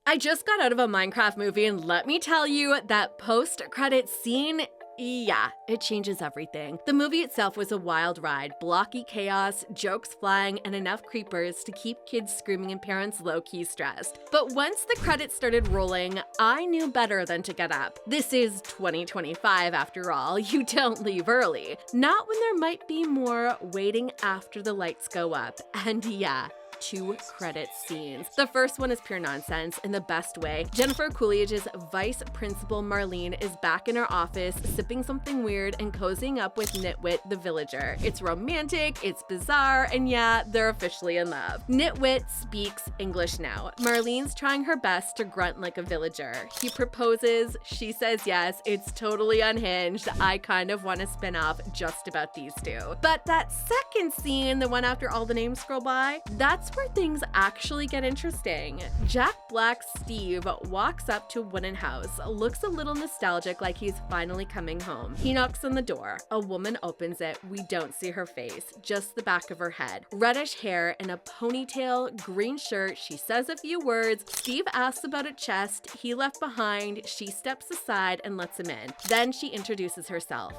I just got out of a Minecraft movie, and let me tell you, that post-credit scene, yeah, it changes everything. The movie itself was a wild ride, blocky chaos, jokes flying, and enough creepers to keep kids screaming and parents low-key stressed. But once the credits started rolling, I knew better than to get up. This is 2025 after all, you don't leave early. Not when there might be more waiting after the lights go up. And yeah, 2 credit scenes. The first one is pure nonsense in the best way. Jennifer Coolidge's vice principal Marlene is back in her office sipping something weird and cozying up with Nitwit the villager. It's romantic, it's bizarre, and yeah, they're officially in love. Nitwit speaks English now. Marlene's trying her best to grunt like a villager. He proposes, she says yes, it's totally unhinged. I kind of want to spin off just about these two. But that second scene, the one after all the names scroll by, that's where things actually get interesting. Jack Black's Steve walks up to a wooden house, looks a little nostalgic like he's finally coming home. He knocks on the door. A woman opens it. We don't see her face, just the back of her head. Reddish hair in a ponytail, green shirt. She says a few words. Steve asks about a chest he left behind. She steps aside and lets him in. Then she introduces herself.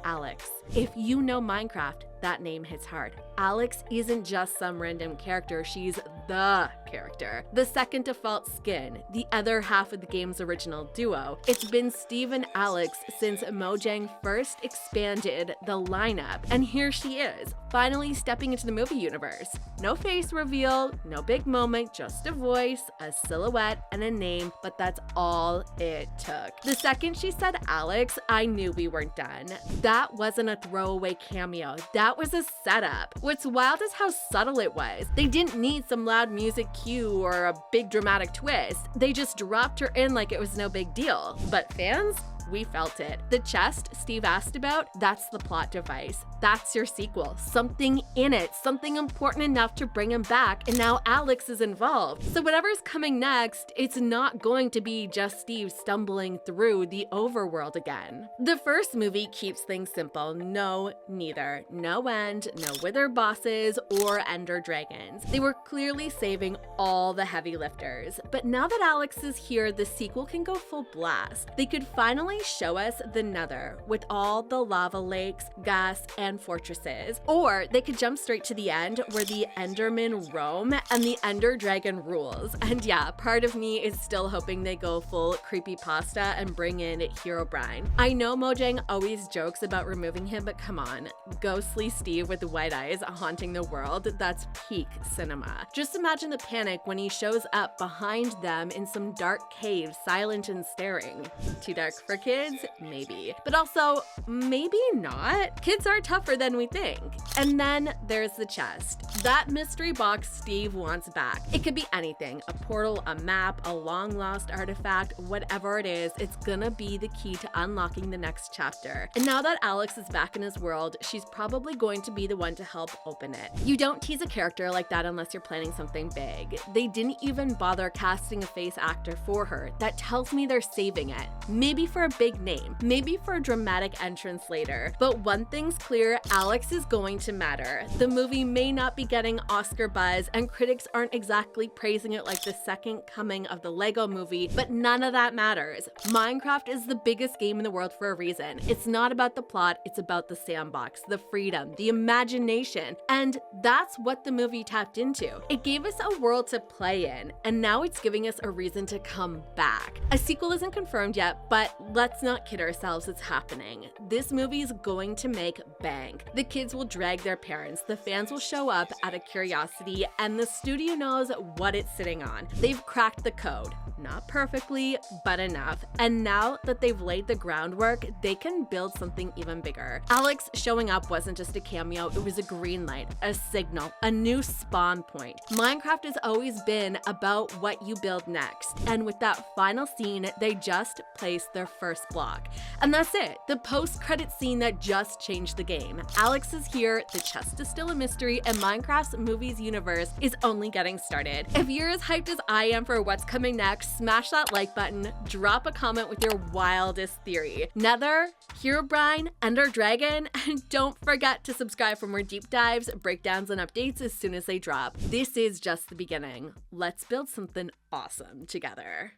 Alex. If you know Minecraft, that name hits hard. Alex isn't just some random character, she's the character. The second default skin, the other half of the game's original duo. It's been Steve and Alex since Mojang first expanded the lineup, and here she is, finally stepping into the movie universe. No face reveal, no big moment, just a voice, a silhouette, and a name, but that's all it took. The second she said Alex, I knew we weren't done. That wasn't a throwaway cameo, that was a setup. What's wild is how subtle it was. They didn't need some loud music cue or a big dramatic twist. They just dropped her in like it was no big deal. But fans? We felt it. The chest Steve asked about, that's the plot device. That's your sequel. Something in it, something important enough to bring him back, and now Alex is involved. So whatever's coming next, it's not going to be just Steve stumbling through the overworld again. The first movie keeps things simple. No, neither. No end, no wither bosses or ender dragons. They were clearly saving all the heavy lifters. But now that Alex is here, the sequel can go full blast. They could finally show us the Nether with all the lava lakes, gas, and fortresses. Or they could jump straight to the end where the Endermen roam and the Ender Dragon rules. And yeah, part of me is still hoping they go full creepypasta and bring in Herobrine. I know Mojang always jokes about removing him, but come on, ghostly Steve with white eyes haunting the world, that's peak cinema. Just imagine the panic when he shows up behind them in some dark cave, silent and staring. Too dark for kids? Maybe. But also, maybe not. Kids are tougher than we think. And then there's the chest. That mystery box Steve wants back. It could be anything. A portal, a map, a long-lost artifact, whatever it is, it's gonna be the key to unlocking the next chapter. And now that Alex is back in his world, she's probably going to be the one to help open it. You don't tease a character like that unless you're planning something big. They didn't even bother casting a face actor for her. That tells me they're saving it. Maybe for a big name, maybe for a dramatic entrance later. But one thing's clear, Alex is going to matter. The movie may not be getting Oscar buzz, and critics aren't exactly praising it like the second coming of the Lego movie, but none of that matters. Minecraft is the biggest game in the world for a reason. It's not about the plot, it's about the sandbox, the freedom, the imagination, and that's what the movie tapped into. It gave us a world to play in, and now it's giving us a reason to come back. A sequel isn't confirmed yet, but let's not kid ourselves, it's happening. This movie's going to make bank. The kids will drag their parents, the fans will show up out of curiosity, and the studio knows what it's sitting on. They've cracked the code. Not perfectly, but enough. And now that they've laid the groundwork, they can build something even bigger. Alex showing up wasn't just a cameo, it was a green light, a signal, a new spawn point. Minecraft has always been about what you build next, and with that final scene, they just placed their first block. And that's it, the post-credit scene that just changed the game. game. Alex is here, the chest is still a mystery, and Minecraft's movies universe is only getting started. If you're as hyped as I am for what's coming next, smash that like button, drop a comment with your wildest theory. Nether, Herobrine, Ender Dragon, and don't forget to subscribe for more deep dives, breakdowns, and updates as soon as they drop. This is just the beginning. Let's build something awesome together.